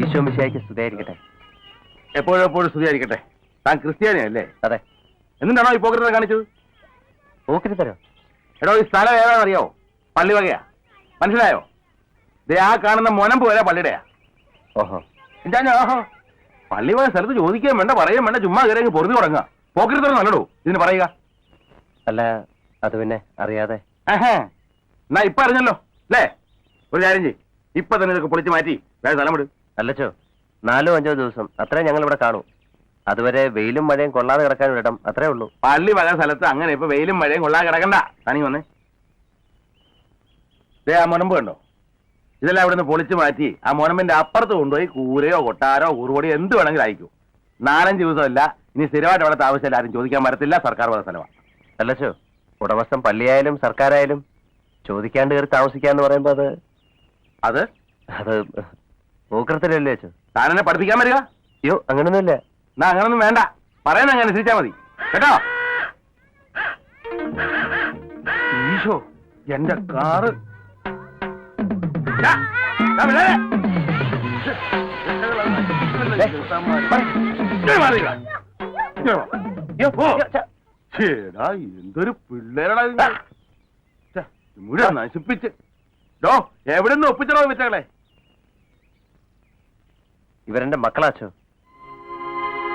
ഈശോമിശിഹായ്ക്ക് സ്തുതിയായിരിക്കട്ടെ. എപ്പോഴും സ്തുതിയായിരിക്കട്ടെ. താൻ ക്രിസ്ത്യാനിയല്ലേ? അതെ. എന്നിട്ടാണോ ഈ പോക്കറ്റ് കാണിച്ചത്? പോക്കറ്റ് തരോ? എടോ, ഈ സ്ഥലം ഏതാണെന്നറിയോ? പള്ളി വകയാ. മനസ്സിലായോ? ദേ ആ കാണുന്ന മൊനമ്പ് വരെ പള്ളിയുടെയാ. ഓഹോ. ഓഹോ, പള്ളി പോയ സ്ഥലത്ത് ചോദിക്കുകയും വേണ്ട, പറയുകയും വേണ്ട, ചുമ്മാ കയറി പൊറുതി തുടങ്ങുക. പോക്കറ്റ് തരം നല്ലടോ ഇതിന് പറയുക. അല്ല, അത് പിന്നെ അറിയാതെ. എന്നാ ഇപ്പൊ അറിഞ്ഞല്ലോ അല്ലേ? ഒരു കാര്യം ചെയ്യ്, ഇപ്പൊ തന്നെ ഇതൊക്കെ പൊളിച്ച് മാറ്റി വേറെ സ്ഥലം വിട്. അല്ലച്ചോ, 4-5 ദിവസം അത്രേ ഞങ്ങൾ ഇവിടെ കാണൂ. അതുവരെ വെയിലും മഴയും കൊള്ളാതെ കിടക്കാൻ ഇടം, അത്രേ ഉള്ളൂ. പള്ളി വക സ്ഥലത്ത് അങ്ങനെ ഇപ്പൊ വെയിലും മഴയും കൊള്ളാതെ കിടക്കണ്ട. തനി വന്നേ. ദേ ആ മുനമ്പ് കണ്ടോ? ഇതെല്ലാം ഇവിടെ നിന്ന് പൊളിച്ച് മാറ്റി ആ മുനമ്പിന്റെ അപ്പുറത്ത് കൊണ്ടുപോയി കൂരയോ കൊട്ടാരോ കുറുപൊടിയോ എന്ത് വേണമെങ്കിലും അയക്കൂ. 4-5 ദിവസമല്ല, ഇനി സ്ഥിരമായിട്ട് അവിടെ ആവശ്യമില്ല, ആരും ചോദിക്കാൻ വരത്തില്ല. സർക്കാർ വക സ്ഥലമാണ്. അല്ലച്ചോ, ഉടമസ്ഥൻ പള്ളിയായാലും സർക്കാരായാലും ചോദിക്കാണ്ട് കയറി താമസിക്കാന്ന് പറയുമ്പോ അത് പൂക്കൃത്തിലല്ലേ അച്ചോ? താനെന്നെ പഠിപ്പിക്കാൻ വരിക? അയ്യോ, അങ്ങനൊന്നുമില്ല. എന്നാ അങ്ങനൊന്നും വേണ്ട, പറയുന്ന അങ്ങനെ അനുസരിച്ചാ മതി കേട്ടോ. ഈശോ, എന്റെ കാറ് എന്തൊരു പിള്ളേരടാ മുഴുവൻ നശിപ്പിച്ച്. എവിടെ നിന്ന് ഒപ്പിച്ചടോ വെച്ചകളെ? ഇവരെന്റെ മക്കളാച്ചോ.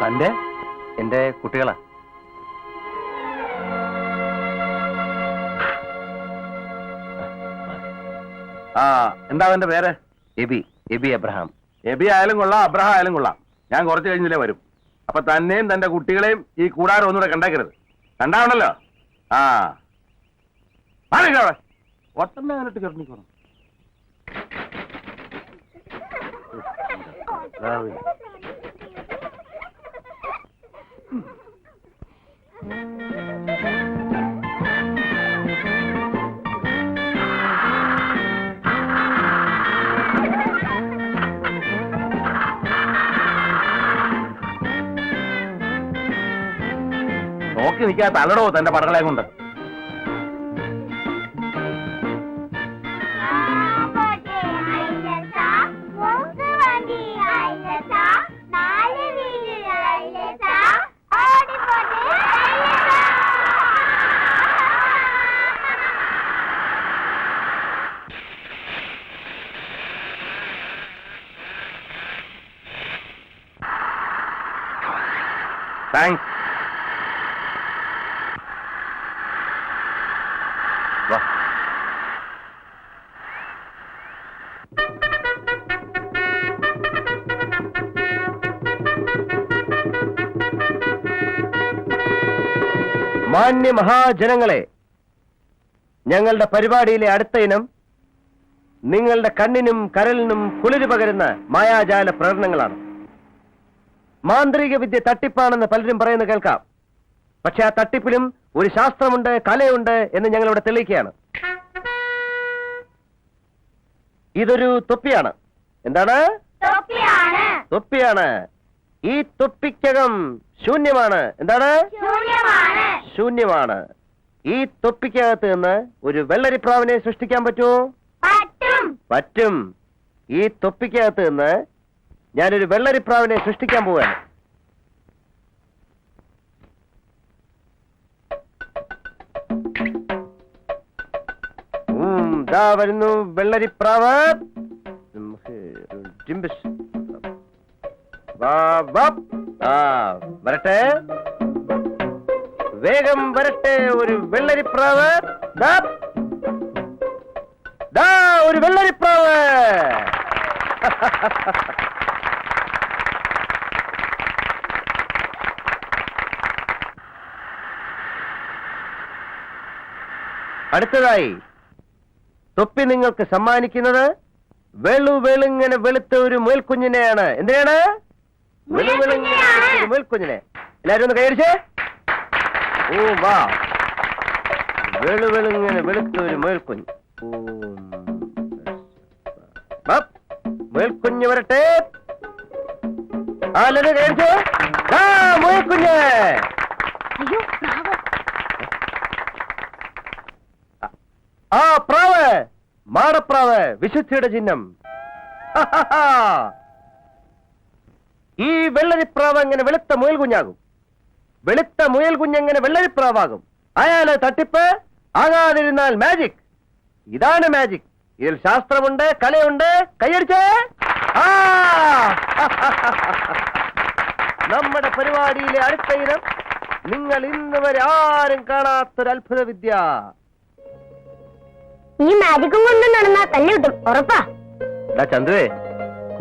തന്റെ? എന്റെ കുട്ടികളാ. ആ, എന്താ അവന്റെ പേര്? AB Abraham. എബി ആയാലും കൊള്ളാം, അബ്രഹാം ആയാലും കൊള്ളാം. ഞാൻ കുറച്ച് കഴിഞ്ഞില്ലേ വരും. അപ്പൊ തന്നെയും തന്റെ കുട്ടികളെയും ഈ കൂടാരം ഒന്നുകൂടെ കണ്ടേക്കരുത്. കണ്ടാവണല്ലോ. ആ, അവിടെ ഒട്ടന്നെ അങ്ങോട്ട് ചേർന്നിക്കണം. നോക്കി നിൽക്കാ തള്ളടോ തന്റെ പടകളെ കൊണ്ട്. താങ്ക്സ്. മാന്യ മഹാജനങ്ങളെ, ഞങ്ങളുടെ പരിപാടിയിലെ അടുത്ത ഇനം നിങ്ങളുടെ കണ്ണിനും കരലിനും കുളിര് പകരുന്ന മായാജാല പ്രകടനങ്ങളാണ്. മാന്ത്രിക വിദ്യ തട്ടിപ്പാണെന്ന് പലരും പറയുന്നത് കേൾക്കാം. പക്ഷെ ആ തട്ടിപ്പിലും ഒരു ശാസ്ത്രമുണ്ട്, കലയുണ്ട് എന്ന് ഞങ്ങളിവിടെ തെളിയിക്കുകയാണ്. ഇതൊരു തൊപ്പിയാണ്. എന്താണ്? തൊപ്പിയാണ്. ഈ തൊപ്പിക്കകം ശൂന്യമാണ്. എന്താണ്? ശൂന്യമാണ്. ഈ തൊപ്പിക്കകത്ത് നിന്ന് ഒരു വെള്ളരിപ്രാവിനെ സൃഷ്ടിക്കാൻ പറ്റുമോ? പറ്റും. ഈ തൊപ്പിക്കകത്ത് നിന്ന് ഞാനൊരു വെള്ളരിപ്രാവിനെ സൃഷ്ടിക്കാൻ പോവുകയാണ്. ദാ വരുന്നു വെള്ളരിപ്രാവ്. വരട്ടെ. വേഗം വരട്ടെ ഒരു വെള്ളരിപ്രാവ്. ദാ, ദാ ഒരു വെള്ളരിപ്രാവ്. അടുത്തതായി തൊപ്പി നിങ്ങൾക്ക് സമ്മാനിക്കുന്നത് വെളുവെളുങ്ങനെ വെളുത്ത ഒരു മുയൽക്കുഞ്ഞിനെയാണ്. എന്തിനാണ്? വെളുവെളുങ്ങനെ വെളുത്ത ഒരു മുയൽക്കുഞ്ഞിനെ. എല്ലാരും ഒന്ന് കൈയടിച്ചേ. ഓ വാ, വെളുവെളുങ്ങനെ വെളുത്ത ഒരു മുയൽക്കുഞ്ഞ്. മുയൽക്കുഞ്ഞ് വരട്ടെ. എല്ലാരും കൈയടിച്ചോ. മുയൽക്കുഞ്ഞ്. ആ പ്രാവ്, മാടപ്രാവ്, വിശുദ്ധിയുടെ ചിഹ്നം. ഈ വെള്ളരിപ്രാവ് എങ്ങനെ വെളുത്ത മുയൽ കുഞ്ഞാകും? വെളുത്ത മുയൽ കുഞ്ഞെങ്ങനെ വെള്ളരിപ്രാവാകും? അയാള് തട്ടിപ്പ് ആകാതിരുന്നാൽ മാജിക്. ഇതാണ് മാജിക്. ഇതിൽ ശാസ്ത്രമുണ്ട്, കലയുണ്ട്. കൈയടിച്ചേ. നമ്മുടെ പരിപാടിയിലെ അടുത്ത ഇനം നിങ്ങൾ ഇന്ന് വരെ ആരും കാണാത്തൊരു അത്ഭുത വിദ്യ. ഈ മാജിക്കും കൊണ്ട് നടന്നാ തല്ലി കിട്ടും, ഉറപ്പാ. ചന്തുവേ,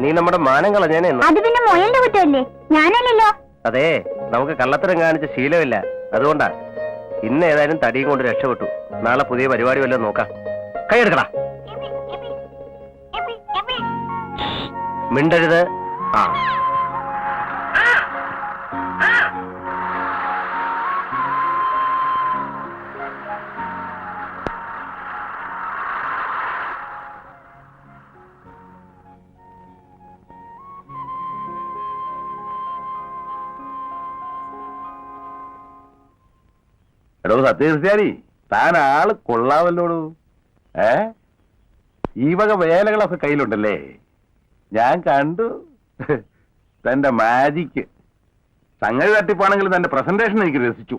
നീ നമ്മുടെ മാനം കളഞ്ഞേനെ. അത് പിന്നെ മൊയന്റെ കുറ്റമല്ലേ, ഞാനല്ലല്ലോ. അതെ, നമുക്ക് കള്ളത്തരം കാണിച്ച ശീലമില്ല, അതുകൊണ്ടാ. ഇന്ന് ഏതായാലും തടിയും കൊണ്ട് രക്ഷപ്പെട്ടു. നാളെ പുതിയ പരിപാടി വല്ലതും നോക്കാം. കൈയെടുക്കടാ. മിണ്ടരുത്. ആ എടോ സത്യക്രിസ്ത്യാനി, താൻ ആള് കൊള്ളാമല്ലോടൂ. ഈ വക വേലകളൊക്കെ കയ്യിലുണ്ടല്ലേ? ഞാൻ കണ്ടു തന്റെ മാജിക്ക്. സംഗതി തട്ടിപ്പാണെങ്കിൽ തന്റെ പ്രസന്റേഷൻ എനിക്ക് രസിച്ചു.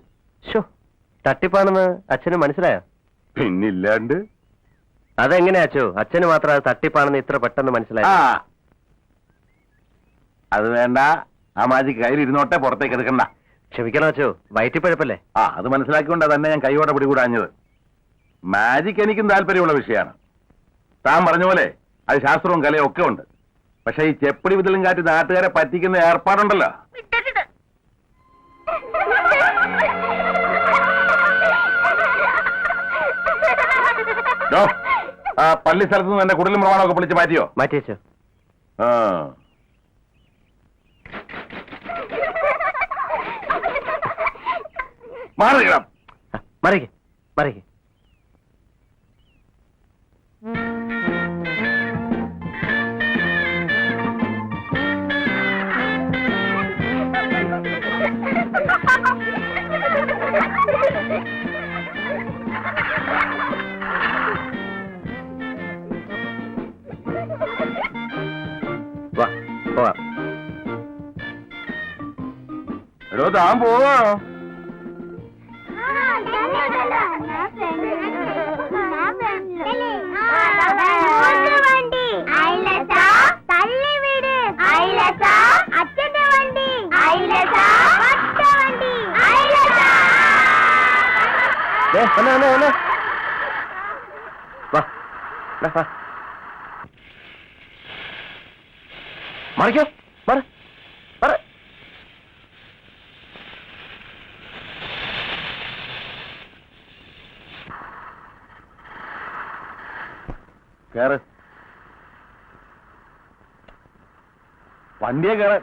തട്ടിപ്പാണെന്ന് അച്ഛന് മനസ്സിലായോ? പിന്നില്ലാണ്ട്. അതെങ്ങനെയാ അച്ഛോ? അച്ഛന് മാത്രം അത് തട്ടിപ്പാണെന്ന് ഇത്ര പെട്ടെന്ന് മനസ്സിലായി? അത് വേണ്ട, ആ മാജിക്ക് കയ്യിലിരുന്നോട്ടെ, പുറത്തേക്ക് എടുക്കണ്ട. ക്ഷമിക്കണം അച്ഛോ, വയറ്റിപ്പഴപ്പല്ലേ? അത് മനസ്സിലാക്കിക്കൊണ്ടാ തന്നെ ഞാൻ കൈയോടെ പിടികൂടാഞ്ഞത്. മാജിക് എനിക്കും താല്പര്യമുള്ള വിഷയമാണ്. താൻ പറഞ്ഞ പോലെ അത് ശാസ്ത്രവും കലയും ഒക്കെ ഉണ്ട്. പക്ഷെ ഈ ചെപ്പടി വിതലും കാറ്റി നാട്ടുകാരെ പറ്റിക്കുന്ന ഏർപ്പാടുണ്ടല്ലോ, പള്ളി സ്ഥലത്ത് നിന്ന് എന്റെ കുടലും പ്രമാണമൊക്കെ വിളിച്ച് മാറ്റിയോ? മാറ്റിയച്ചോ. മാറിക്കണം. മറിക്ക് മറിക്ക്. വാ പോവാം. എടോ താൻ പോവാ. മറിക്കോ, മറ മറ. കേറ്, വണ്ടിയെ കേറ്.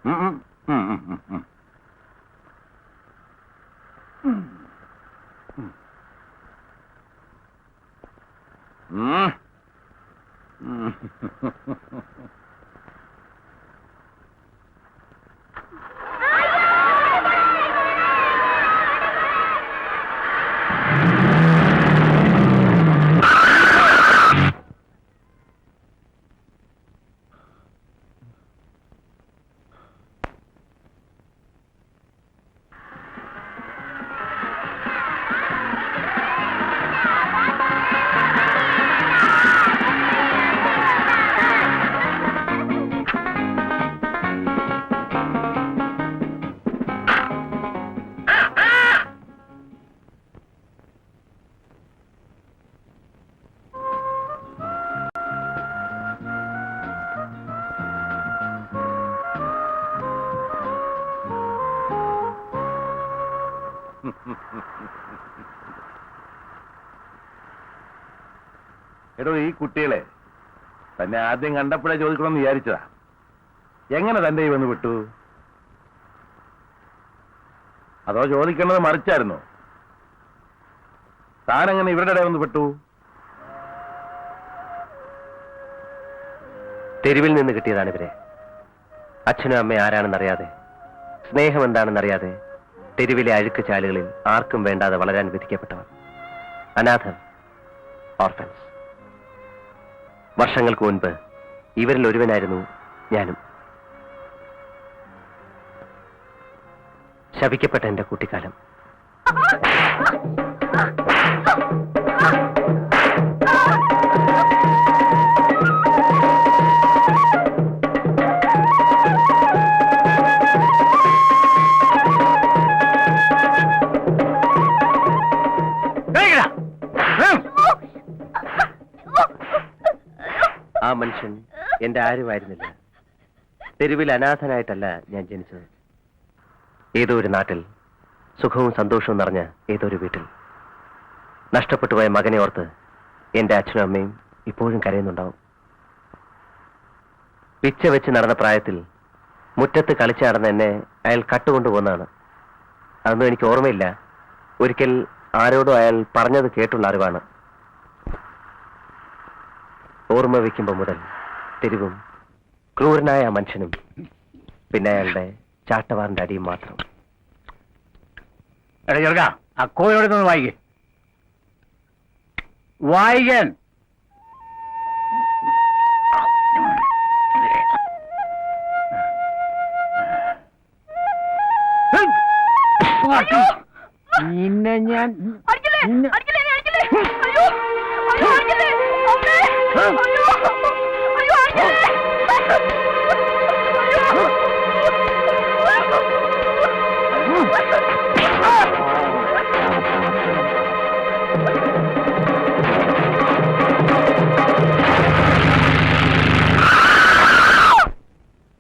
ഉം, ഉം, ഉം, ഉം, ഉം, ഉം. ഉം. ഉം. എടോ ഈ കുട്ടികളെ തന്നെ ആദ്യം കണ്ടപ്പോഴേ ചോദിക്കണമെന്ന് വിചാരിച്ചതാ. എങ്ങനെ തന്റെ ഈ വന്ന് വിട്ടു? അതോ ചോദിക്കേണ്ടത് മറിച്ചായിരുന്നോ? താനെങ്ങനെ ഇവരുടെ ഇടയിൽ വന്ന് വിട്ടു? തെരുവിൽ നിന്ന് കിട്ടിയതാണ് ഇവരെ. അച്ഛനും അമ്മയും ആരാണെന്നറിയാതെ, സ്നേഹം എന്താണെന്നറിയാതെ, തെരുവിലെ അഴുക്ക് ചാലുകളിൽ ആർക്കും വേണ്ടാതെ വളരാൻ വിധിക്കപ്പെട്ടവർ, അനാഥർ, ഓർഫൻസ്. വർഷങ്ങൾക്ക് മുൻപ് ഇവരിൽ ഒരുവനായിരുന്നു ഞാനും. ശപിക്കപ്പെട്ട എന്റെ കുട്ടിക്കാലം. ആ മനുഷ്യൻ എന്റെ ആരുമായിരുന്നില്ല. തെരുവിൽ അനാഥനായിട്ടല്ല ഞാൻ ജനിച്ചത്. ഏതോ ഒരു നാട്ടിൽ സുഖവും സന്തോഷവും നിറഞ്ഞ ഏതോ ഒരു വീട്ടിൽ നഷ്ടപ്പെട്ടുപോയ മകനെ ഓർത്ത് എന്റെ അച്ഛനും അമ്മയും ഇപ്പോഴും കരയുന്നുണ്ടാവും. പിച്ച വെച്ച് നടന്ന പ്രായത്തിൽ മുറ്റത്ത് കളിച്ചു നടന്ന എന്നെ അയാൾ കട്ടുകൊണ്ടുപോകുന്നതാണ്. അതൊന്നും എനിക്ക് ഓർമ്മയില്ല. ഒരിക്കൽ ആരോടും അയാൾ പറഞ്ഞത് കേട്ടുള്ള അറിവാണ്. ഓർമ്മ വയ്ക്കുമ്പോ മുതൽ തെരുവും ക്രൂരനായ ആ മനുഷ്യനും പിന്നെ അയാളുടെ ചാട്ടവാറിന്റെ അടിയും മാത്രം. എടാ ചെറുക്ക, ആ കോയിനോട് നിന്ന് വായിക്കേ. വായിക്കാൻ നിന്നെ ഞാൻ അടിക്കലേ, അടിക്കലേ, അടിക്കലേ. അയ്യോ, അയ്യോ, അടിക്കലേ. അമ്മേ. അയ്യോ.